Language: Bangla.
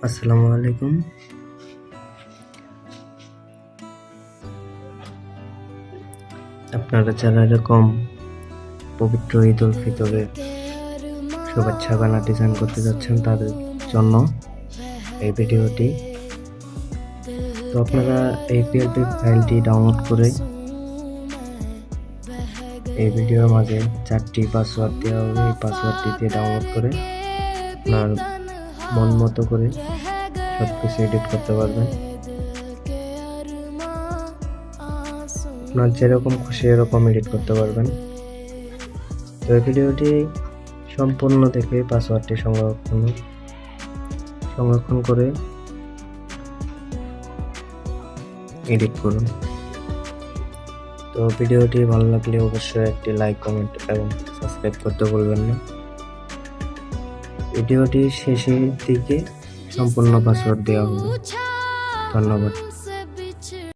আসসালামু আলাইকুম। আপনারা যারা এরকম পবিত্র ঈদ উল ফিতরের শুভেচ্ছা ব্যানার ডিজাইন করতে যাচ্ছেন তাদের জন্য এই ভিডিওটি। তো আপনারা এই পিএলপি ফাইলটি ডাউনলোড করে এই ভিডিওর মাঝে 4টি পাসওয়ার্ড দেওয়া হবে। এই পাসওয়ার্ডটি দিয়ে ডাউনলোড করে আপনার মন মতো করে সবকিছু এডিট করতে পারবেন। আপনার যেরকম খুশি এরকম এডিট করতে পারবেন। তো এই ভিডিওটি সম্পূর্ণ দেখে পাসওয়ার্ডটি সংরক্ষণ করে এডিট করুন। তো ভিডিওটি ভালো লাগলে অবশ্যই একটি লাইক, কমেন্ট এবং সাবস্ক্রাইব করতে ভুলবেন না। ভিডিওটি শেষের দিকে সম্পূর্ণ পাসওয়ার্ড দেওয়া হবে। ধন্যবাদ।